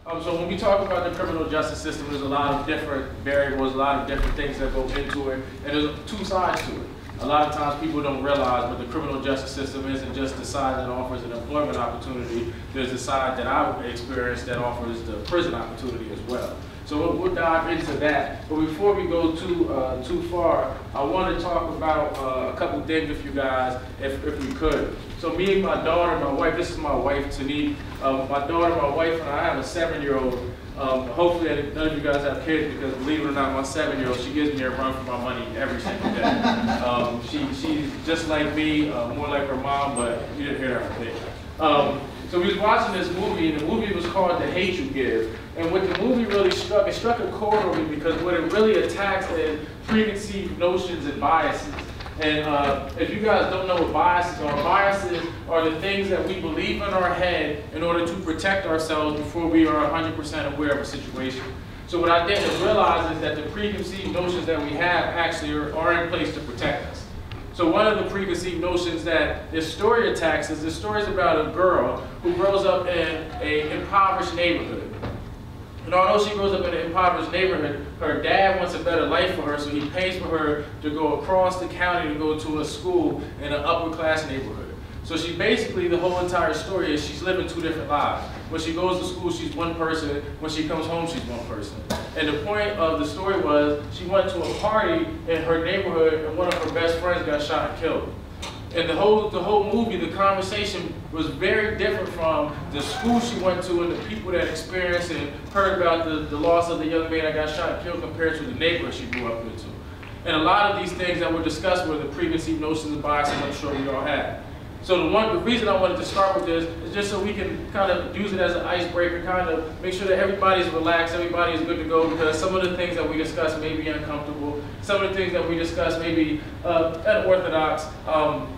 So when we talk about the criminal justice system, there's a lot of different variables, a lot of different things that go into it, and there's two sides to it. A lot of times people don't realize, but the criminal justice system isn't just the side that offers an employment opportunity. There's the side that I've experienced that offers the prison opportunity as well. So we'll dive into that. But before we go too far, I want to talk about a couple things with you guys, if we could. So me and my daughter, my wife, this is my wife, Tanique. My daughter, my wife, and I have a 7-year-old. Hopefully none of you guys have kids, because believe it or not, my 7-year-old, she gives me a run for my money every single day. She's just like me, more like her mom, but you didn't hear that from me. So we was watching this movie, and the movie was called The Hate You Give. And what the movie really struck, it struck a chord with me, because what it really attacks is preconceived notions and biases. And if you guys don't know what biases are the things that we believe in our head in order to protect ourselves before we are 100% aware of a situation. So what I didn't realize is that the preconceived notions that we have actually are in place to protect us. So one of the preconceived notions that this story attacks is the story is about a girl who grows up in an impoverished neighborhood. And although she grows up in an impoverished neighborhood, her dad wants a better life for her, so he pays for her to go across the county to go to a school in an upper class neighborhood. So she basically, the whole entire story is she's living two different lives. When she goes to school, she's one person. When she comes home, she's one person. And the point of the story was she went to a party in her neighborhood and one of her best friends got shot and killed. And the whole movie, the conversation was very different from the school she went to and the people that experienced and heard about the loss of the young man that got shot and killed compared to the neighborhood she grew up into. And a lot of these things that were discussed were the preconceived notions and biases I'm sure we all had. So the reason I wanted to start with this is just so we can kind of use it as an icebreaker, kind of make sure that everybody's relaxed, everybody is good to go, because some of the things that we discuss may be uncomfortable. Some of the things that we discuss may be unorthodox.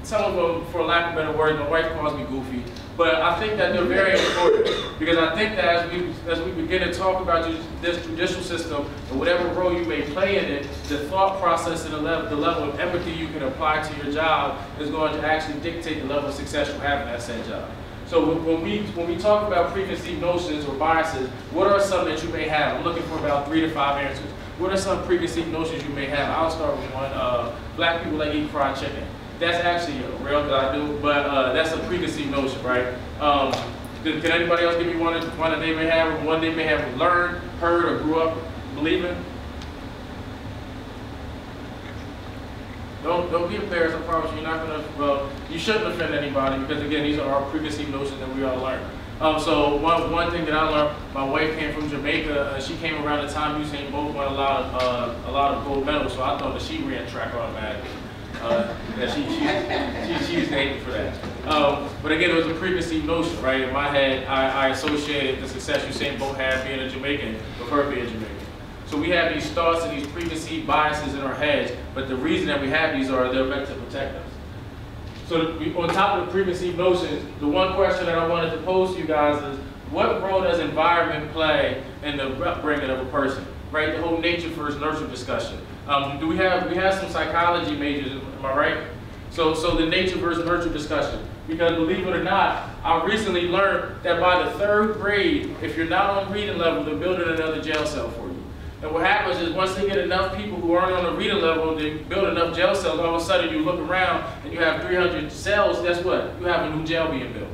Some of them, for lack of better word, my wife calls me goofy. But I think that they're very important, because I think that as we begin to talk about this judicial system, or whatever role you may play in it, the thought process and the level of empathy you can apply to your job is going to actually dictate the level of success you have in that said job. So when we talk about preconceived notions or biases, what are some that you may have? I'm looking for about 3 to 5 answers. What are some preconceived notions you may have? I'll start with one. Black people like eat fried chicken. That's actually real, that I do, but that's a preconceived notion, right? Can anybody else give me one that they may have, or one they may have learned, heard, or grew up believing? Don't be embarrassed, I promise you. You're not gonna, well, you shouldn't offend anybody, because again, these are our preconceived notions that we all learn. So one thing that I learned, my wife came from Jamaica. She came around the time Usain Bolt won a lot of gold medals, so I thought that she ran track automatically. She's named for that. But again, it was a preconceived notion, right? In my head, I associated the success Usain Bolt had being a Jamaican with her being Jamaican. So we have these thoughts and these preconceived biases in our heads, but the reason that we have these are they're meant to protect us. So on top of the preconceived notions, the one question that I wanted to pose to you guys is, what role does environment play in the upbringing of a person? Right, the whole nature versus nurture discussion. We have some psychology majors, am I right? So the nature versus nurture discussion. Because believe it or not, I recently learned that by the 3rd grade, if you're not on reading level, they're building another jail cell for you. And what happens is once they get enough people who aren't on the reading level, they build enough jail cells, all of a sudden you look around and you have 300 cells, guess what? You have a new jail being built.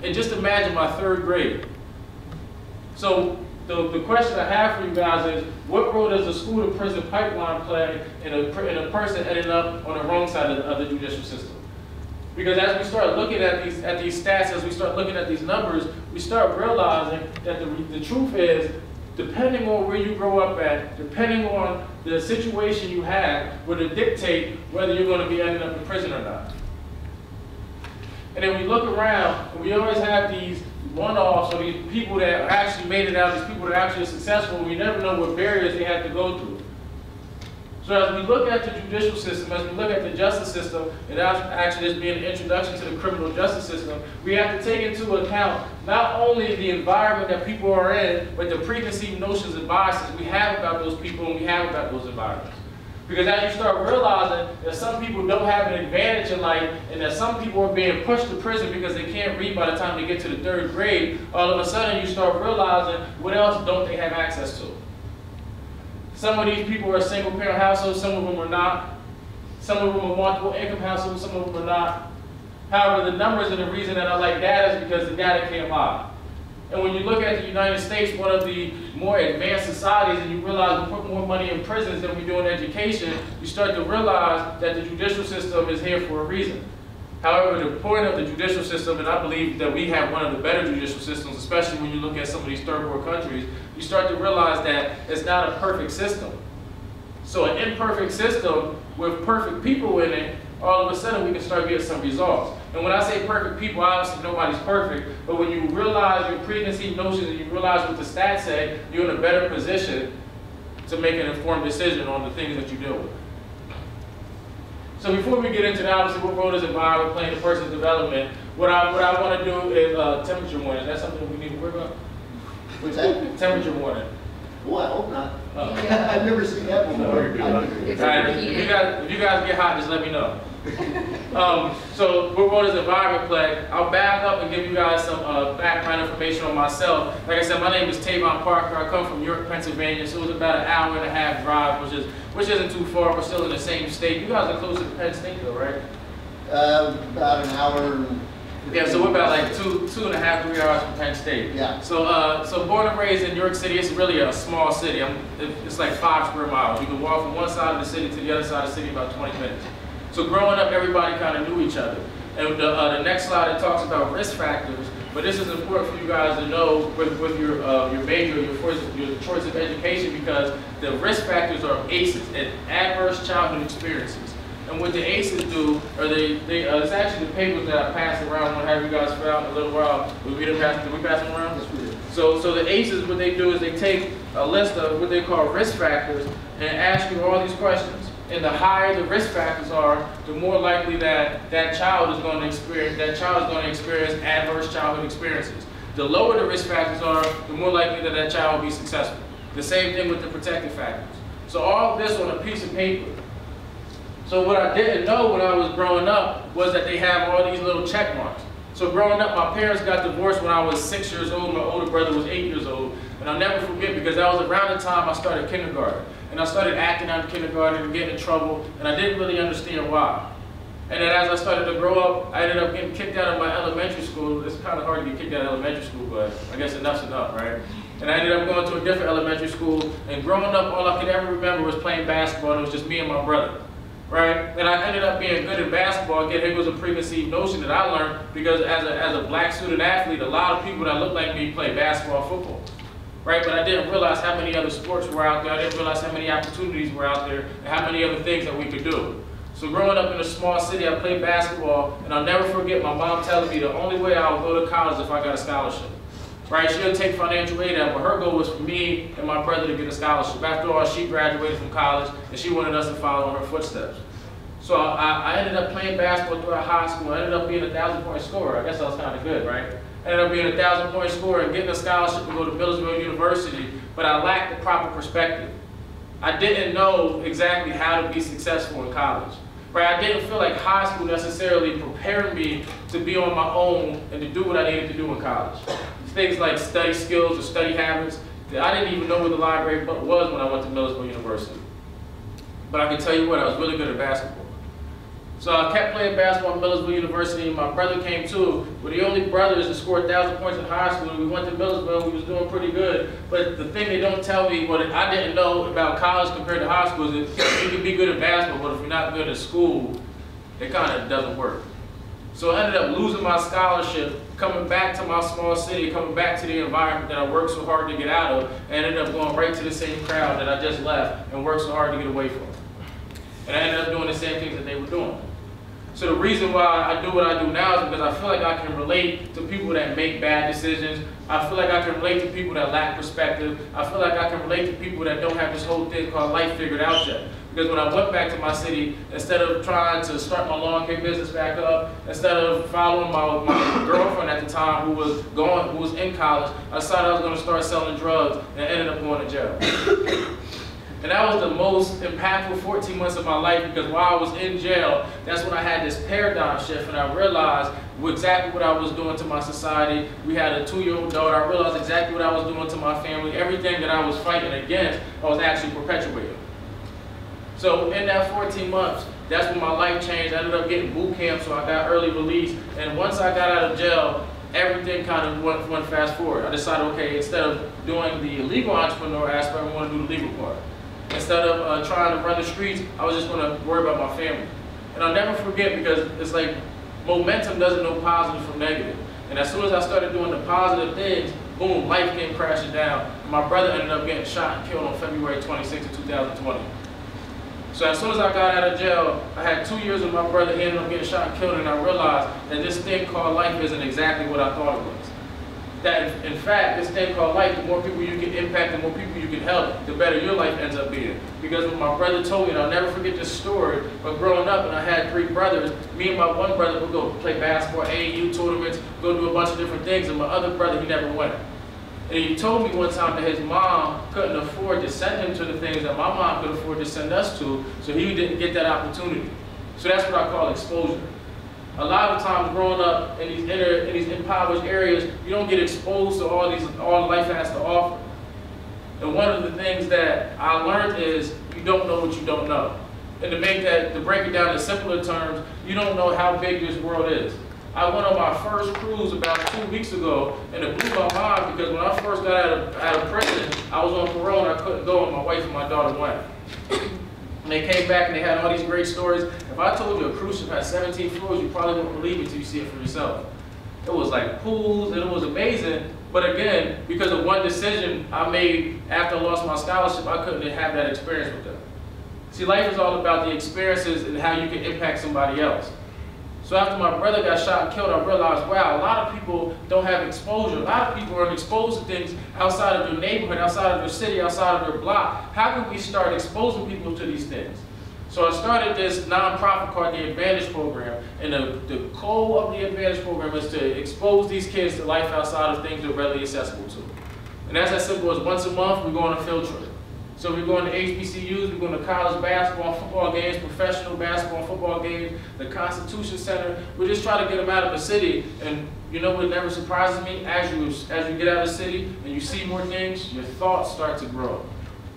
And just imagine my 3rd grade. So the question I have for you guys is, what role does the school to prison pipeline play in a person ending up on the wrong side of the judicial system? Because as we start looking at these stats, as we start looking at these numbers, we start realizing that the truth is, depending on where you grow up at, depending on the situation you have, would dictate whether you're going to be ending up in prison or not. And then we look around, and we always have these one-offs, or these people that actually made it out, these people that are actually successful, we never know what barriers they have to go through. So as we look at the judicial system, as we look at the justice system, and actually this being an introduction to the criminal justice system, we have to take into account not only the environment that people are in, but the preconceived notions and biases we have about those people and we have about those environments. Because as you start realizing that some people don't have an advantage in life, and that some people are being pushed to prison because they can't read by the time they get to the 3rd grade, all of a sudden you start realizing what else don't they have access to. Some of these people are single parent households, some of them are not. Some of them are multiple income households, some of them are not. However, the numbers and the reason that I like data is because the data can't lie. And when you look at the United States, one of the more advanced societies, and you realize we put more money in prisons than we do in education, you start to realize that the judicial system is here for a reason. However, the point of the judicial system, and I believe that we have one of the better judicial systems, especially when you look at some of these 3rd world countries, you start to realize that it's not a perfect system. So an imperfect system with perfect people in it, all of a sudden we can start getting some results. And when I say perfect people, obviously nobody's perfect, but when you realize your preconceived notions and you realize what the stats say, you're in a better position to make an informed decision on the things that you deal with. So before we get into that, obviously what role does environment play in a person's development, what I want to do is temperature warning. Is that something that we need to work on? What's that? Temperature warning. Well, I hope not. I've never seen that before. All right, if you guys get hot, just let me know. So what role does environment play? I'll back up and give you guys some background information on myself. Like I said, my name is Tavon Parker. I come from York, Pennsylvania, so it was about an hour-and-a-half drive, which isn't too far. We're still in the same state. You guys are closer to Penn State, though, right? About an hour. Yeah, so we're about like 2.5, 3 hours from Penn State. Yeah. So born and raised in New York City, it's really a small city. It's like 5 square miles. You can walk from one side of the city to the other side of the city in about 20 minutes. So growing up, everybody kind of knew each other. And the next slide, it talks about risk factors. But this is important for you guys to know with your major, your choice of education, because the risk factors are ACEs, adverse childhood experiences. And what the ACEs do, it's actually the papers that I passed around. I'm going to have you guys fill out in a little while. Did we pass them around? Yes, we did. So the ACEs, what they do is they take a list of what they call risk factors and ask you all these questions. And the higher the risk factors are, the more likely that child is going to experience adverse childhood experiences. The lower the risk factors are, the more likely that child will be successful. The same thing with the protective factors. So all of this on a piece of paper. So what I didn't know when I was growing up was that they have all these little check marks. So growing up, my parents got divorced when I was 6 years old. My older brother was 8 years old. And I'll never forget, because that was around the time I started kindergarten. And I started acting out of kindergarten and getting in trouble, and I didn't really understand why. And then as I started to grow up, I ended up getting kicked out of my elementary school. It's kind of hard to get kicked out of elementary school, but I guess enough's enough, right? And I ended up going to a different elementary school, and growing up, all I could ever remember was playing basketball, and it was just me and my brother. Right? And I ended up being good at basketball. Again, it was a preconceived notion that I learned because as a black student athlete, a lot of people that looked like me play basketball, football. Right? But I didn't realize how many other sports were out there. I didn't realize how many opportunities were out there and how many other things that we could do. So growing up in a small city, I played basketball, and I'll never forget my mom telling me the only way I would go to college is if I got a scholarship. Right? She didn't take financial aid out, but her goal was for me and my brother to get a scholarship. After all, she graduated from college, and she wanted us to follow in her footsteps. So I ended up playing basketball throughout high school. I ended up being a 1,000-point scorer. I guess that was kind of good, right? I ended up being a 1,000-point scorer and getting a scholarship to go to Millersville University, but I lacked the proper perspective. I didn't know exactly how to be successful in college. Right? I didn't feel like high school necessarily prepared me to be on my own and to do what I needed to do in college. Things like study skills or study habits. I didn't even know where the library was when I went to Millersville University. But I can tell you what, I was really good at basketball. So I kept playing basketball at Millersville University, and my brother came too. We're the only brothers to score 1,000 points in high school. We went to Millersville, we was doing pretty good. But the thing they don't tell me, what I didn't know about college compared to high school, is that you can be good at basketball, but if you're not good at school, it kind of doesn't work. So I ended up losing my scholarship, coming back to my small city, coming back to the environment that I worked so hard to get out of, and ended up going right to the same crowd that I just left and worked so hard to get away from. And I ended up doing the same things that they were doing. So the reason why I do what I do now is because I feel like I can relate to people that make bad decisions. I feel like I can relate to people that lack perspective. I feel like I can relate to people that don't have this whole thing called life figured out yet. Because when I went back to my city, instead of trying to start my lawn care business back up, instead of following my girlfriend at the time who was in college, I decided I was going to start selling drugs and ended up going to jail. And that was the most impactful 14 months of my life, because while I was in jail, that's when I had this paradigm shift, and I realized exactly what I was doing to my society. We had a 2-year-old daughter. I realized exactly what I was doing to my family. Everything that I was fighting against, I was actually perpetuating. So in that 14 months, that's when my life changed. I ended up getting boot camp, so I got early release. And once I got out of jail, everything kind of went fast forward. I decided, okay, instead of doing the illegal entrepreneur aspect, I want to do the legal part. Instead of trying to run the streets, I was just going to worry about my family. And I'll never forget, because it's like momentum doesn't know positive from negative. And as soon as I started doing the positive things, boom, life came crashing down. And my brother ended up getting shot and killed on February 26, 2020. So as soon as I got out of jail, I had 2 years with my brother. He ended up getting shot and killed, and I realized that this thing called life isn't exactly what I thought it was. That in fact, this thing called life, the more people you can impact, the more people you can help, the better your life ends up being. Because when my brother told me, and I'll never forget this story, but growing up, and I had 3 brothers, me and my one brother would go play basketball, AAU tournaments, go do a bunch of different things, and my other brother, he never went. And he told me one time that his mom couldn't afford to send him to the things that my mom could afford to send us to, so he didn't get that opportunity. So that's what I call exposure. A lot of times growing up in these impoverished areas, you don't get exposed to all life has to offer. And one of the things that I learned is you don't know what you don't know. And to break it down in simpler terms, you don't know how big this world is. I went on my first cruise about 2 weeks ago, and it blew my mind, because when I first got out of prison, I was on parole and I couldn't go, and my wife and my daughter went. And they came back and they had all these great stories. If I told you a cruise ship had 17 floors, you probably wouldn't believe it until you see it for yourself. It was like pools, and it was amazing. But again, because of one decision I made after I lost my scholarship, I couldn't have that experience with them. See, life is all about the experiences and how you can impact somebody else. So after my brother got shot and killed, I realized, wow, a lot of people don't have exposure. A lot of people are exposed to things outside of their neighborhood, outside of their city, outside of their block. How can we start exposing people to these things? So I started this nonprofit called the Advantage Program. And the goal of the Advantage Program is to expose these kids to life outside of things they're readily accessible to. And as simple as once a month, we go on a field trip. So we're going to HBCUs, we're going to college basketball and football games, professional basketball and football games, the Constitution Center. We just try to get them out of the city. And you know what never surprises me? As you get out of the city and you see more things, your thoughts start to grow.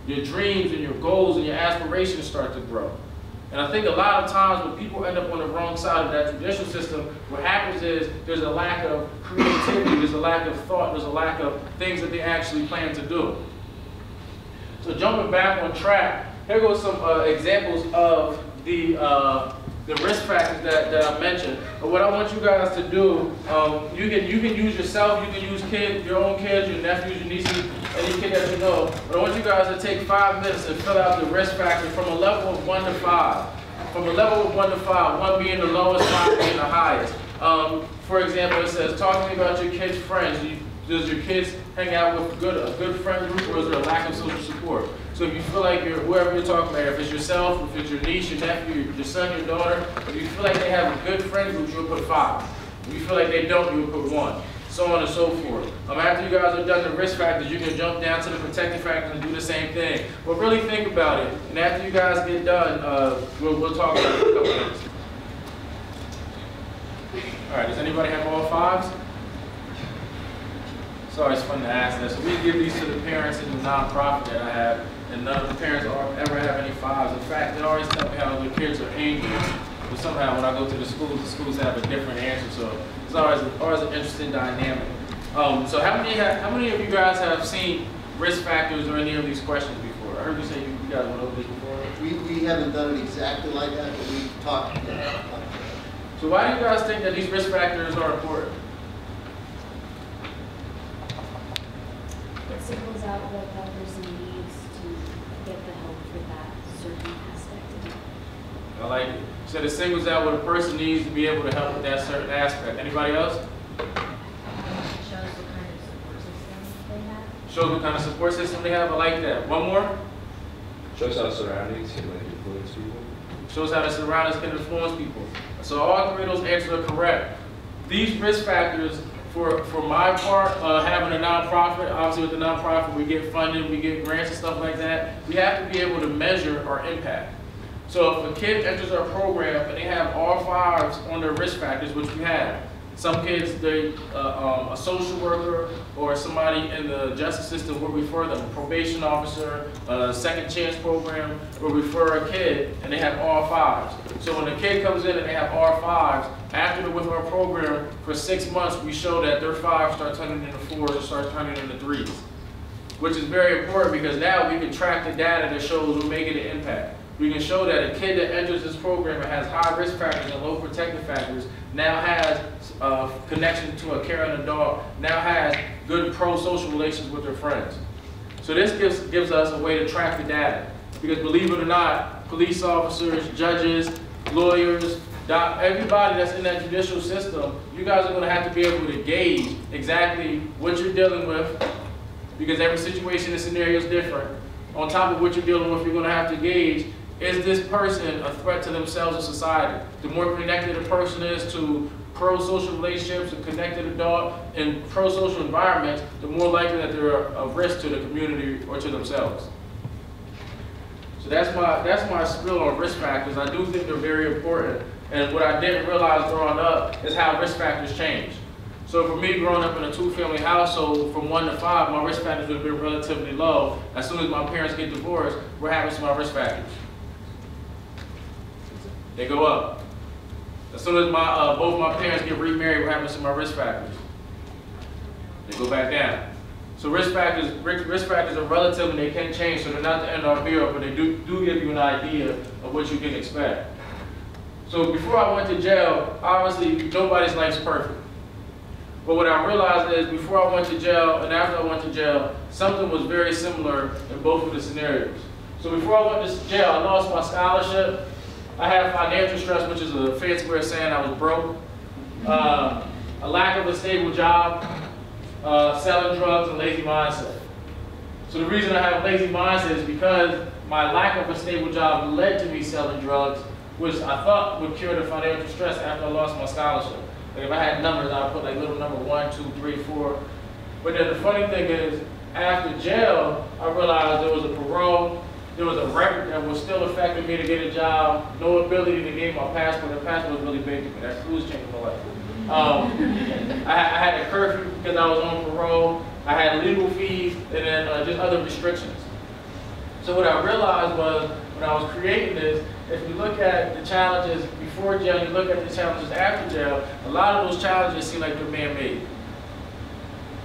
Your dreams and your goals and your aspirations start to grow. And I think a lot of times when people end up on the wrong side of that judicial system, what happens is there's a lack of creativity, there's a lack of thought, there's a lack of things that they actually plan to do. So jumping back on track, here goes some examples of the risk factors that I mentioned. But what I want you guys to do, you can use yourself, you can use your own kids, your nephews, your nieces, any kid that you know. But I want you guys to take 5 minutes and fill out the risk factors from a level of 1 to 5. From a level of 1 to 5, 1 being the lowest, 5 being the highest. For example, it says, talk to me about your kids' friends. Does your kids hang out with a good friend group, or is there a lack of social support? So if you feel like whoever you're talking about, if it's yourself, if it's your niece, your nephew, your son, your daughter, if you feel like they have a good friend group, you'll put 5. If you feel like they don't, you'll put 1. So on and so forth. After you guys are done the risk factors, you can jump down to the protective factors and do the same thing. But really think about it. And after you guys get done, we'll talk about it in a couple minutes. All right, does anybody have all 5s? It's always fun to ask that. So we give these to the parents in the nonprofit that I have, and none of the parents ever have any 5s. In fact, they always tell me how their kids are angels. But somehow when I go to the schools have a different answer. So it's always an interesting dynamic. So how many of you guys have seen risk factors or any of these questions before? I heard you say you guys went over this before. We haven't done it exactly like that, but we've talked about it. So why do you guys think that these risk factors are important? It singles out what that person needs to get the help for that certain aspect. I like it. So it singles out what a person needs to be able to help with that certain aspect. Anybody else? Shows what kind of support system they have. Shows what kind of support system they have. I like that. One more? Shows how surroundings can influence people. Shows how the surroundings can influence people. So all 3 of those answers are correct. These risk factors for my part, having a nonprofit, obviously with the nonprofit we get funding, we get grants and stuff like that. We have to be able to measure our impact. So if a kid enters our program and they have all 5s on their risk factors, which we have. Some kids, a social worker or somebody in the justice system will refer them, a probation officer, a second chance program will refer a kid and they have all 5s. So when a kid comes in and they have all 5s, after they're with our program for 6 months, we show that their 5s start turning into 4s and start turning into 3s, which is very important because now we can track the data that shows we're making an impact. We can show that a kid that enters this program and has high risk factors and low protective factors now has connection to a caring adult, now has good pro-social relations with their friends. So this gives us a way to track the data. Because believe it or not, police officers, judges, lawyers, everybody that's in that judicial system, you guys are going to have to be able to gauge exactly what you're dealing with, because every situation and scenario is different. On top of what you're dealing with, you're going to have to gauge, is this person a threat to themselves or society? The more connected a person is to pro-social relationships, a connected adult, and pro-social environments, the more likely that they're a risk to the community or to themselves. So that's my spiel on risk factors. I do think they're very important. And what I didn't realize growing up is how risk factors change. So for me, growing up in a 2-family household, from 1 to 5, my risk factors would have been relatively low. As soon as my parents get divorced, what happens to my risk factors? They go up. As soon as both my parents get remarried, what happens to my risk factors? They go back down. So risk factors are relative and they can change, so they're not the end all be all, but they do give you an idea of what you can expect. So before I went to jail, obviously nobody's life's perfect. But what I realized is before I went to jail and after I went to jail, something was very similar in both of the scenarios. So before I went to jail, I lost my scholarship. I had financial stress, which is a fancy way of saying I was broke. A lack of a stable job, selling drugs, and lazy mindset. So the reason I have a lazy mindset is because my lack of a stable job led to me selling drugs, which I thought would cure the financial stress after I lost my scholarship. Like if I had numbers, I would put like little number 1, 2, 3, 4. But then the funny thing is, after jail, I realized there was a parole, there was a record that was still affecting me to get a job, no ability to get my passport. The passport was really big to me. That cruise changed my life. I had a curfew because I was on parole. I had legal fees and then just other restrictions. So what I realized was when I was creating this, if you look at the challenges before jail and you look at the challenges after jail, a lot of those challenges seem like they're man-made.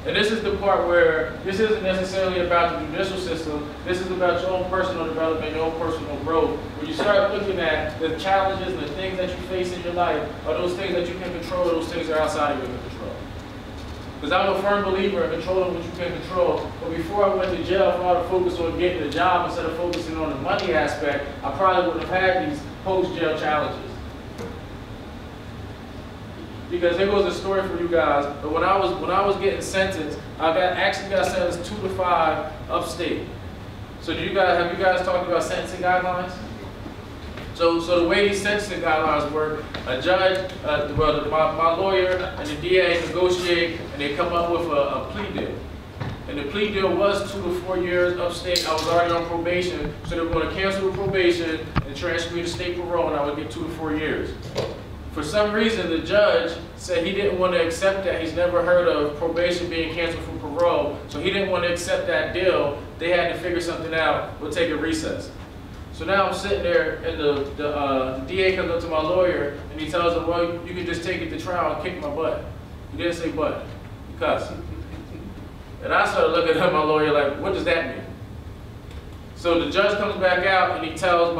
And this is the part where this isn't necessarily about the judicial system, this is about your own personal development, your own personal growth. When you start looking at the challenges and the things that you face in your life, are those things that you can control, those things that are outside of your control. Because I'm a firm believer in controlling what you can control, but before I went to jail, if I would have focused on getting a job instead of focusing on the money aspect, I probably wouldn't have had these post-jail challenges. Because there goes a story for you guys. But when I was getting sentenced, I actually got sentenced 2 to 5 upstate. So have you guys talked about sentencing guidelines? So the way these sentencing guidelines work, a judge, my lawyer and the DA negotiate and they come up with a plea deal. And the plea deal was 2 to 4 years upstate. I was already on probation, so they were going to cancel the probation and transfer me to state parole, and I would get 2 to 4 years. For some reason, the judge said he didn't want to accept that. He's never heard of probation being canceled for parole, so he didn't want to accept that deal. They had to figure something out. We'll take a recess. So now I'm sitting there, and the DA comes up to my lawyer, and he tells him, well, you can just take it to trial and kick my butt. He didn't say butt. He cussed. And I started looking at my lawyer like, what does that mean? So the judge comes back out and he tells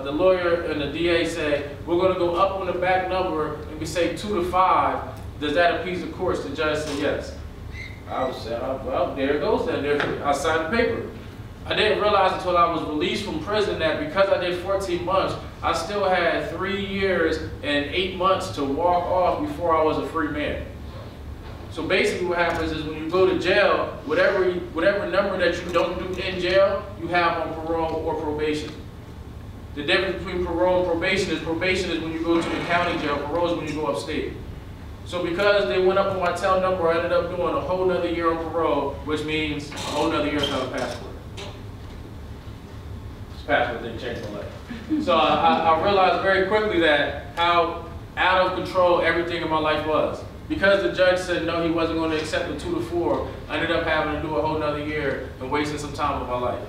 the lawyer and the DA say, we're going to go up on the back number and we say 2 to 5. Does that appease the courts? The judge said yes. I was saying, well, there it goes then. I signed the paper. I didn't realize until I was released from prison that because I did 14 months, I still had 3 years and 8 months to walk off before I was a free man. So basically what happens is when you go to jail, whatever number that you don't do in jail, you have on parole or probation. The difference between parole and probation is when you go to the county jail, parole is when you go upstate. So because they went up on my tail number, I ended up doing a whole nother year on parole, which means a whole nother year without a passport. This passport didn't change my life. So I realized very quickly that how out of control everything in my life was. Because the judge said no, he wasn't going to accept the 2 to 4, I ended up having to do a whole nother year and wasting some time of my life.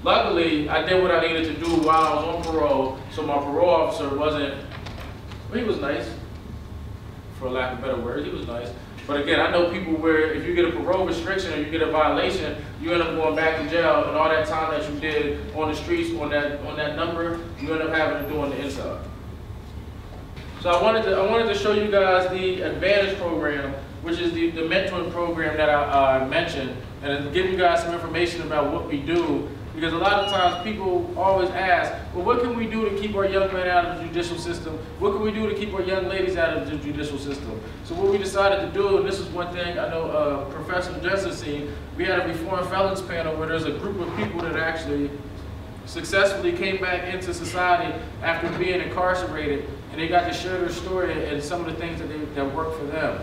Luckily, I did what I needed to do while I was on parole, so my parole officer wasn't, well, he was nice, for lack of better words, he was nice. But again, I know people where if you get a parole restriction or you get a violation, you end up going back to jail, and all that time that you did on the streets, on that number, you end up having to do on the inside. So I wanted to show you guys the Advantage program, which is the mentoring program that I mentioned, and give you guys some information about what we do. Because a lot of times people always ask, well, what can we do to keep our young men out of the judicial system? What can we do to keep our young ladies out of the judicial system? So what we decided to do, and this is one thing I know Professor Jess has seen, we had a reformed felons panel where there's a group of people that actually successfully came back into society after being incarcerated, and they got to share their story and some of the things that worked for them.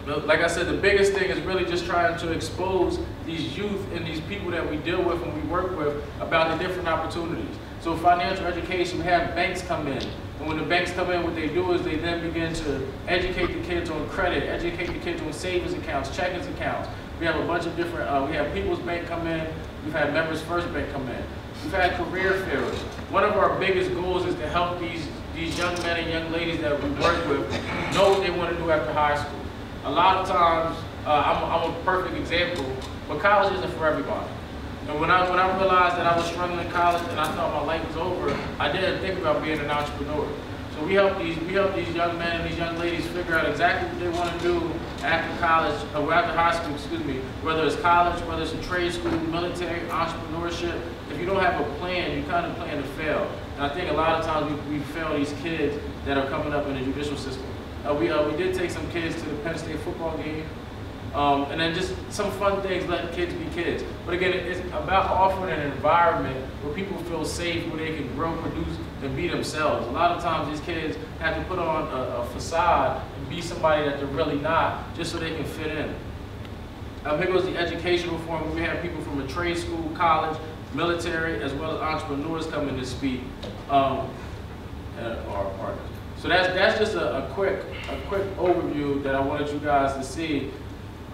Like I said, the biggest thing is really just trying to expose these youth and these people that we deal with and we work with about the different opportunities. So financial education, we have banks come in. And when the banks come in, what they do is they then begin to educate the kids on credit, educate the kids on savings accounts, checkings accounts. We have a bunch of different, we have People's Bank come in, we've had Members First Bank come in. We've had career fairs. One of our biggest goals is to help these young men and young ladies that we work with know what they want to do after high school. A lot of times, I'm a perfect example, but college isn't for everybody. And when I realized that I was struggling in college and I thought my life was over, I didn't think about being an entrepreneur. So we help these young men and these young ladies figure out exactly what they want to do after college, or after high school, excuse me, whether it's college, whether it's a trade school, military, entrepreneurship. If you don't have a plan, you kind of plan to fail. And I think a lot of times we fail these kids that are coming up in the judicial system. We did take some kids to the Penn State football game, and then just some fun things, letting kids be kids. But again, it's about offering an environment where people feel safe, where they can grow, produce, and be themselves. A lot of times these kids have to put on a facade and be somebody that they're really not, just so they can fit in. Here goes the educational reform, where we have people from a trade school, college, military, as well as entrepreneurs coming to speak, our partners. So that's just a quick overview that I wanted you guys to see,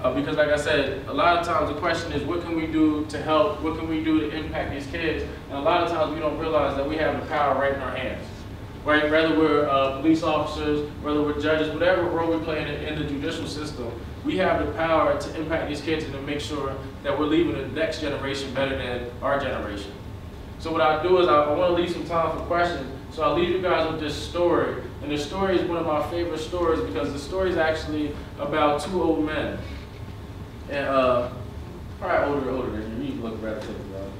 because like I said, a lot of times the question is, what can we do to help? What can we do to impact these kids? And a lot of times we don't realize that we have the power right in our hands. Right? Whether we're police officers, whether we're judges, whatever role we play in the judicial system, we have the power to impact these kids and to make sure that we're leaving the next generation better than our generation. So what I do is I want to leave some time for questions. So I'll leave you guys with this story. And the story is one of my favorite stories because the story is actually about 2 old men. And probably older than you. You look relatively young.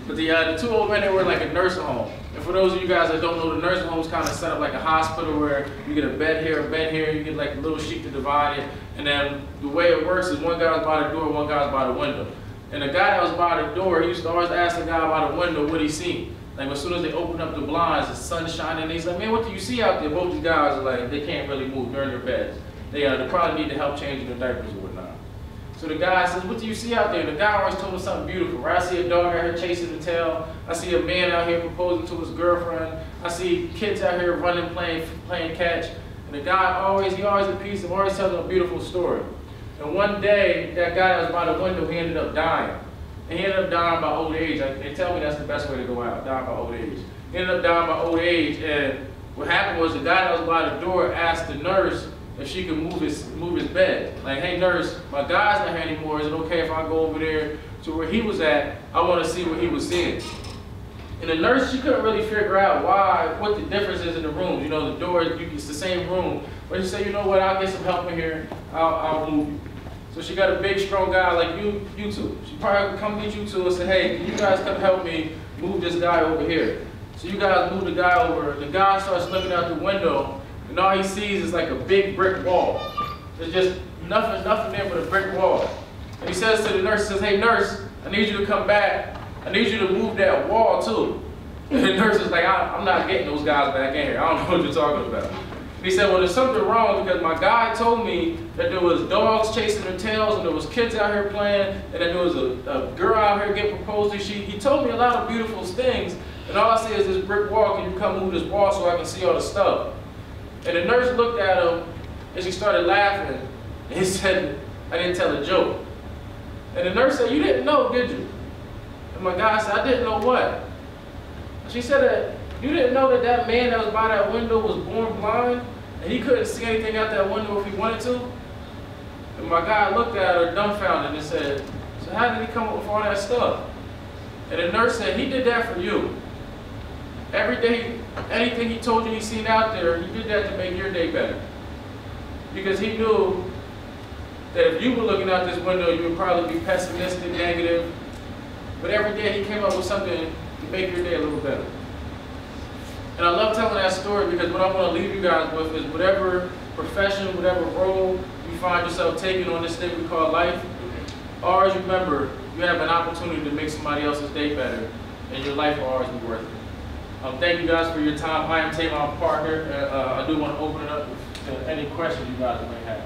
But the 2 old men, they were like a nursing home. And for those of you guys that don't know, the nursing home is kind of set up like a hospital where you get a bed here, you get like a little sheet to divide it. And then the way it works is one guy's by the door, one guy's by the window. And the guy that was by the door, he used to always ask the guy by the window what he seen. Like as soon as they open up the blinds, the sun's shining, and he's like, man, what do you see out there? Both these guys are like, they can't really move, they're in their beds. They probably need to help changing their diapers or whatnot. So the guy says, what do you see out there? And the guy always told him something beautiful, right? I see a dog out here chasing the tail. I see a man out here proposing to his girlfriend. I see kids out here running, playing catch. And the guy he always appeased him, always tells him a beautiful story. And one day, that guy that was by the window, he ended up dying. And he ended up dying by old age. They tell me that's the best way to go out, dying by old age. He ended up dying by old age, and what happened was the guy that was by the door asked the nurse if she could move his bed. Like, hey nurse, my guy's not here anymore. Is it okay if I go over there to where he was at? I want to see what he was seeing. And the nurse, she couldn't really figure out what the difference is in the rooms. You know, the door, it's the same room. But she said, you know what, I'll get some help in here. I'll move you. So she got a big, strong guy like you two. She probably would come get you two and say, hey, can you guys come help me move this guy over here? So you guys move the guy over. The guy starts looking out the window, and all he sees is like a big brick wall. There's just nothing there but a brick wall. And he says to the nurse, he says, hey nurse, I need you to come back. I need you to move that wall too. And the nurse is like, I'm not getting those guys back in here. I don't know what you're talking about. He said, well, there's something wrong because my guy told me that there was dogs chasing their tails and there was kids out here playing and that there was a girl out here getting proposed to. He told me a lot of beautiful things, and all I see is this brick wall. Can you come move this wall so I can see all the stuff? And the nurse looked at him and she started laughing. And he said, I didn't tell a joke. And the nurse said, you didn't know, did you? And my guy said, I didn't know what? She said that you didn't know that that man that was by that window was born blind and he couldn't see anything out that window if he wanted to? And my guy looked at her dumbfounded and said, so how did he come up with all that stuff? And the nurse said, he did that for you. Every day, anything he told you he seen out there, he did that to make your day better. Because he knew that if you were looking out this window, you would probably be pessimistic, negative. But every day he came up with something to make your day a little better. And I love telling that story because what I want to leave you guys with is whatever profession, whatever role you find yourself taking on this thing we call life, always remember you have an opportunity to make somebody else's day better, and your life will always be worth it. Thank you guys for your time. I am Tavon Parker. I do want to open it up to any questions you guys may have.